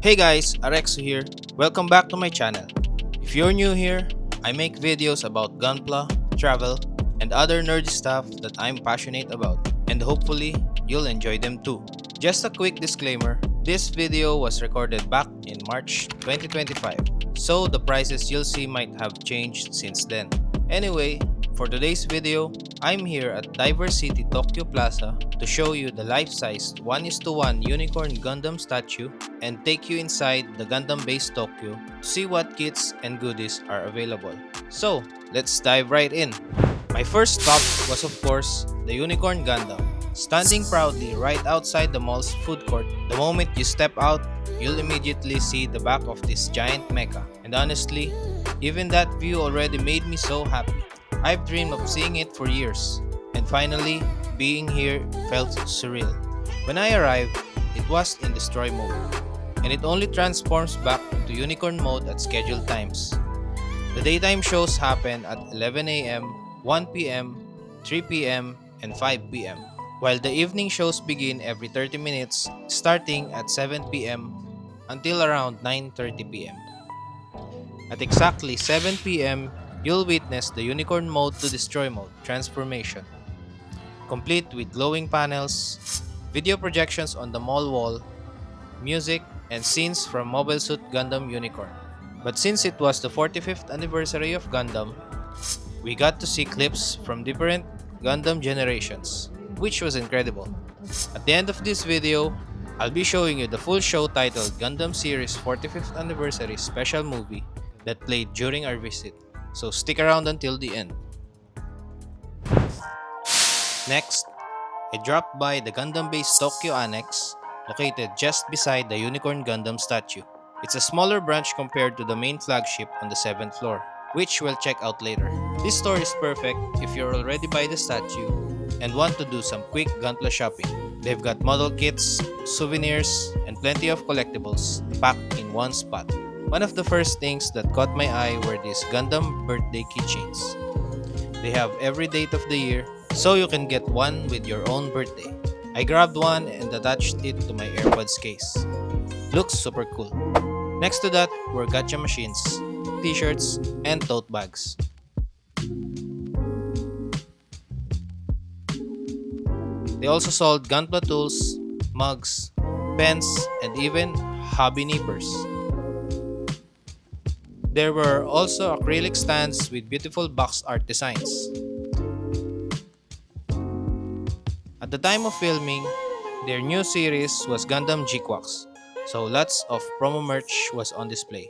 Hey guys, Areksu here. Welcome back to my channel. If you're new here, I make videos about Gunpla, travel, and other nerdy stuff that I'm passionate about, and hopefully you'll enjoy them too. Just a quick disclaimer, this video was recorded back in March 2025, so the prices you'll see might have changed since then. Anyway, for today's video, I'm here at Diver City Tokyo Plaza to show you the life-sized 1:1 Unicorn Gundam statue and take you inside the Gundam Base Tokyo to see what kits and goodies are available. So, let's dive right in. My first stop was of course the Unicorn Gundam. Standing proudly right outside the mall's food court, the moment you step out, you'll immediately see the back of this giant mecha. And honestly, even that view already made me so happy. I've dreamed of seeing it for years, and finally, being here felt surreal. When I arrived, it was in destroy mode, and it only transforms back to unicorn mode at scheduled times. The daytime shows happen at 11 a.m., 1 p.m., 3 p.m., and 5 p.m., while the evening shows begin every 30 minutes, starting at 7 p.m. until around 9:30 p.m. At exactly 7 p.m., you'll witness the Unicorn Mode to Destroy Mode transformation, complete with glowing panels, video projections on the mall wall, music, and scenes from Mobile Suit Gundam Unicorn. But since it was the 45th anniversary of Gundam, we got to see clips from different Gundam generations, which was incredible. At the end of this video, I'll be showing you the full show titled Gundam Series 45th Anniversary Special Movie that played during our visit. So stick around until the end. Next, I dropped by the Gundam Base Tokyo Annex, located just beside the Unicorn Gundam statue. It's a smaller branch compared to the main flagship on the 7th floor, which we'll check out later. This store is perfect if you're already by the statue and want to do some quick Gunpla shopping. They've got model kits, souvenirs, and plenty of collectibles packed in one spot. One of the first things that caught my eye were these Gundam birthday keychains. They have every date of the year, so you can get one with your own birthday. I grabbed one and attached it to my AirPods case. Looks super cool. Next to that were gacha machines, t-shirts, and tote bags. They also sold Gunpla tools, mugs, pens, and even hobby nippers. There were also acrylic stands with beautiful box art designs. At the time of filming, their new series was Gundam G-Quacks, so lots of promo merch was on display.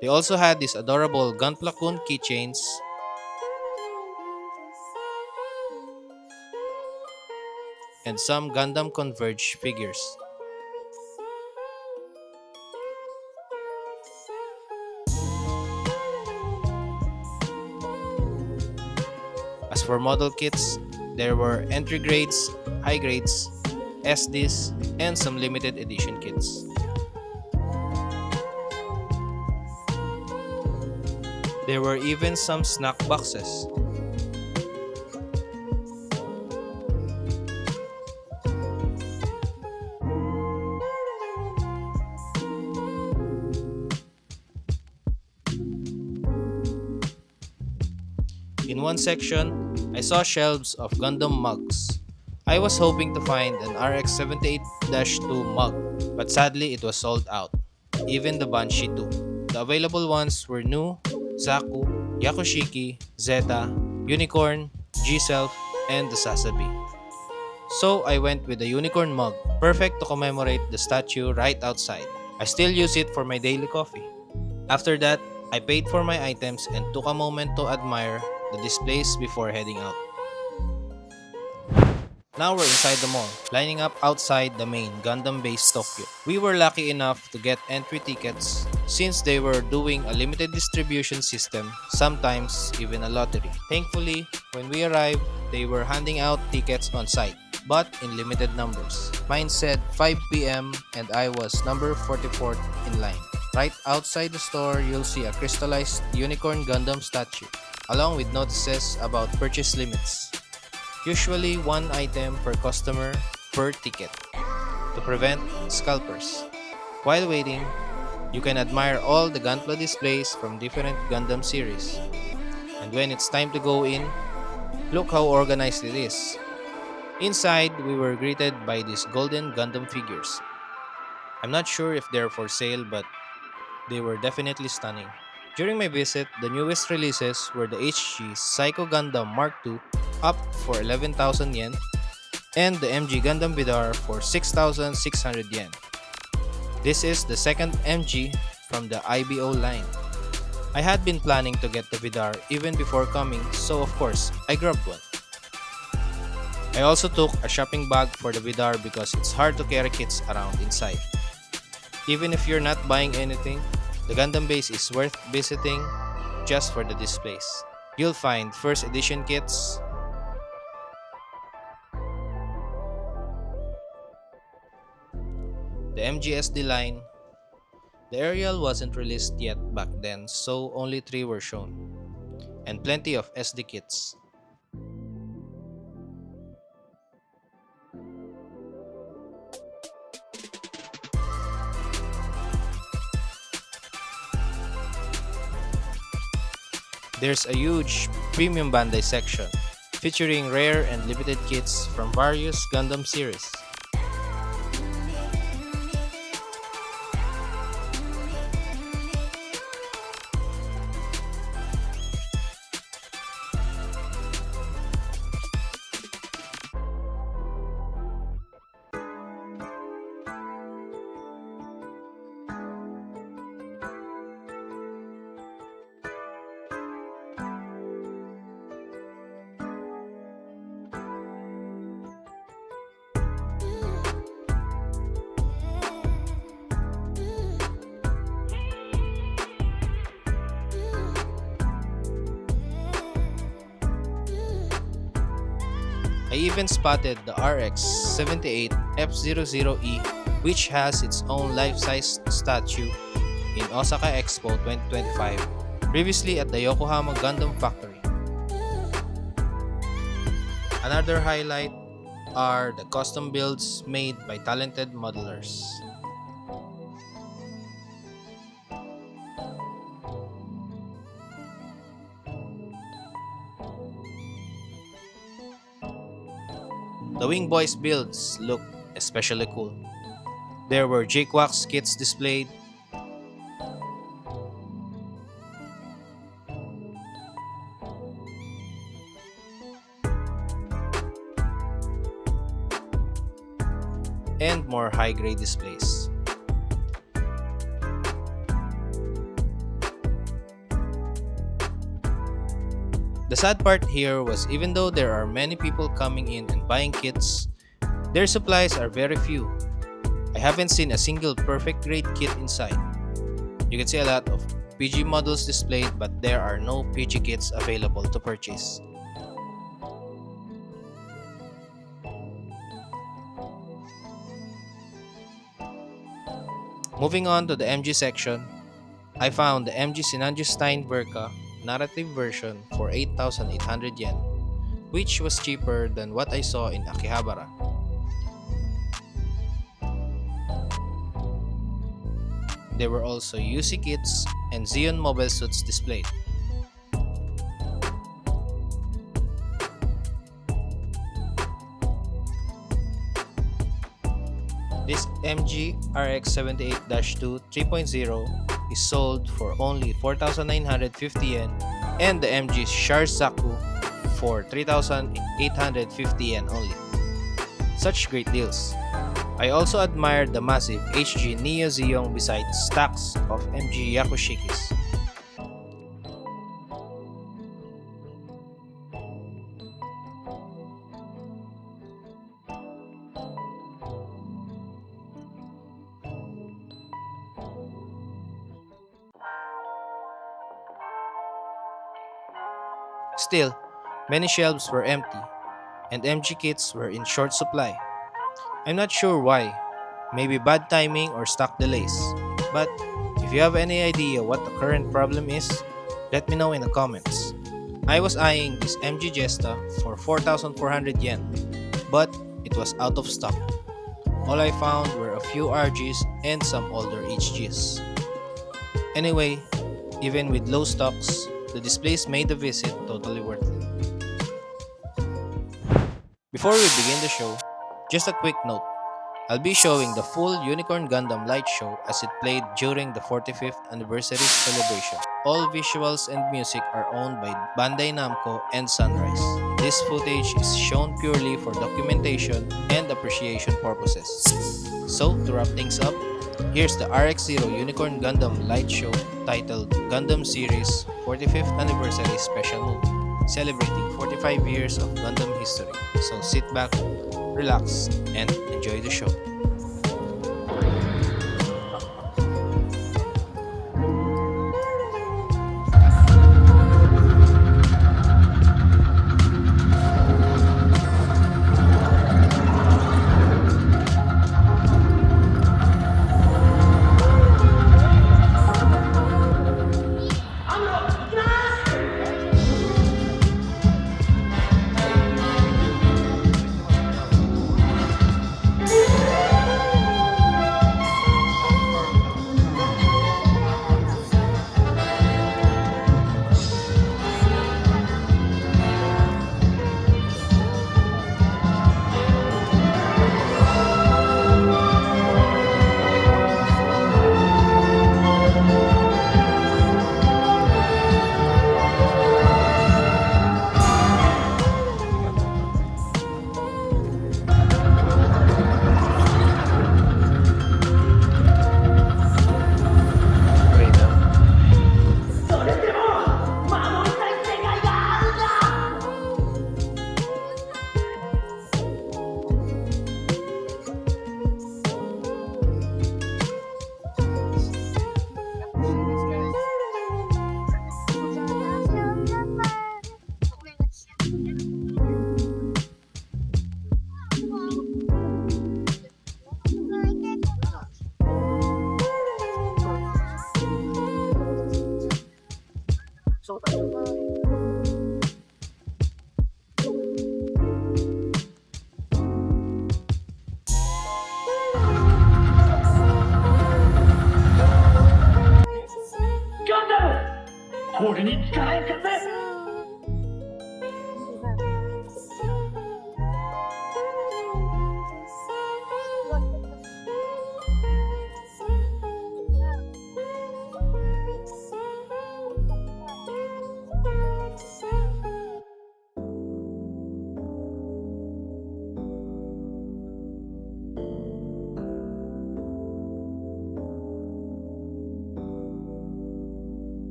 They also had these adorable Gunpla-kun keychains, and some Gundam Converge figures. As for model kits, there were entry grades, high grades, SDs, and some limited edition kits. There were even some snack boxes. In one section, I saw shelves of Gundam mugs. I was hoping to find an RX-78-2 mug, but sadly it was sold out. Even the Banshee too. The available ones were Nu, Zaku, Yakushiki, Zeta, Unicorn, G-Self, and the Sasabi. So I went with the Unicorn mug, perfect to commemorate the statue right outside. I still use it for my daily coffee. After that, I paid for my items and took a moment to admire the displays before heading out. Now we're inside the mall, lining up outside the main Gundam Base Tokyo. We were lucky enough to get entry tickets since they were doing a limited distribution system, sometimes even a lottery. Thankfully, when we arrived, they were handing out tickets on site, but in limited numbers. Mine said 5 p.m. and I was number 44 in line. Right outside the store, you'll see a crystallized Unicorn Gundam statue, along with notices about purchase limits. Usually one item per customer per ticket. to prevent scalpers. While waiting, you can admire all the Gunpla displays from different Gundam series. And when it's time to go in, look how organized it is. Inside, we were greeted by these golden Gundam figures. I'm not sure if they're for sale, but they were definitely stunning. During my visit, the newest releases were the HG Psycho Gundam Mark II up for 11,000 yen and the MG Gundam Vidar for 6,600 yen. This is the second MG from the IBO line. I had been planning to get the Vidar even before coming, so of course, I grabbed one. I also took a shopping bag for the Vidar because it's hard to carry kits around inside. Even if you're not buying anything, the Gundam base is worth visiting just for the displays. You'll find first edition kits, the MGSD line. The aerial wasn't released yet back then, so only 3 were shown, and plenty of SD kits. There's a huge premium Bandai section featuring rare and limited kits from various Gundam series. I even spotted the RX-78 F00E, which has its own life-size statue in Osaka Expo 2025, previously at the Yokohama Gundam Factory. Another highlight are the custom builds made by talented modelers. The Wing Boys builds look especially cool. There were J-Quax kits displayed, and more high-grade displays. The sad part here was even though there are many people coming in and buying kits, their supplies are very few. I haven't seen a single perfect grade kit inside. You can see a lot of PG models displayed, but there are no PG kits available to purchase. Moving on to the MG section, I found the MG Sinanju Stein Verka narrative version for 8,800 yen, which was cheaper than what I saw in Akihabara. There were also UC kits and Zeon mobile suits displayed. This MG RX-78-2 3.0 is sold for only 4,950 yen and the MG Sharsaku for 3,850 yen only. Such great deals. I also admired the massive HG Neo Zeong besides stacks of MG Yakushikis. Still, many shelves were empty, and MG kits were in short supply. I'm not sure why, maybe bad timing or stock delays, but if you have any idea what the current problem is, let me know in the comments. I was eyeing this MG Jesta for 4,400 yen, but it was out of stock. All I found were a few RGs and some older HGs. Anyway, even with low stocks, the displays made the visit totally worth it. Before we begin the show, just a quick note. I'll be showing the full Unicorn Gundam light show as it played during the 45th anniversary celebration. All visuals and music are owned by Bandai Namco and Sunrise. This footage is shown purely for documentation and appreciation purposes. So, to wrap things up, here's the RX-0 Unicorn Gundam light show titled Gundam Series 45th Anniversary Special Movie, celebrating 45 years of Gundam history. So sit back, relax, and enjoy the show.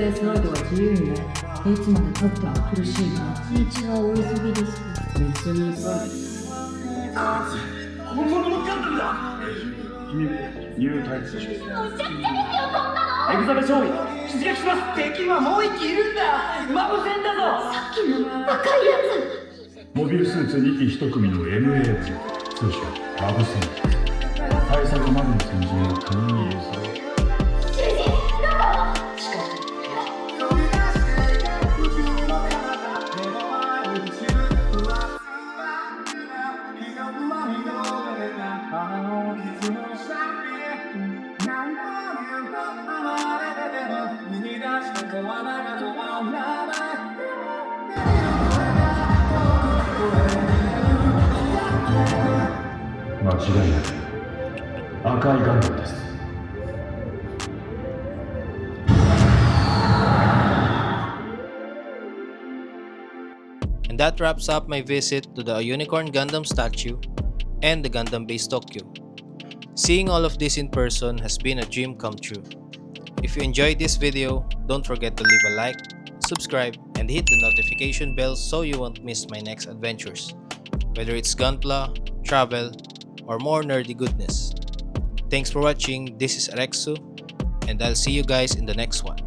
ベースロイドは自由にね。いつまで経っても苦しいな。日はお急ぎです。別に急がない。本物のガンダムだ。君、ニュータイプでしょ。むちゃくちゃですよ、こんなの。エグザベ勝利、出撃します。敵はもう一機いるんだ。マブ戦だぞ。さっきの赤いやつ。モビルスーツ2機1組の MA 部、通称マブ戦。対策までの先陣を国に入れする。間違いなく赤いガンダムです。And that wraps up my visit to the Unicorn Gundam statue and the Gundam Base Tokyo. Seeing all of this in person has been a dream come true. If you enjoyed this video, don't forget to leave a like, subscribe, and hit the notification bell so you won't miss my next adventures, whether it's Gunpla, travel, or more nerdy goodness. Thanks for watching. This is Areksu, and I'll see you guys in the next one.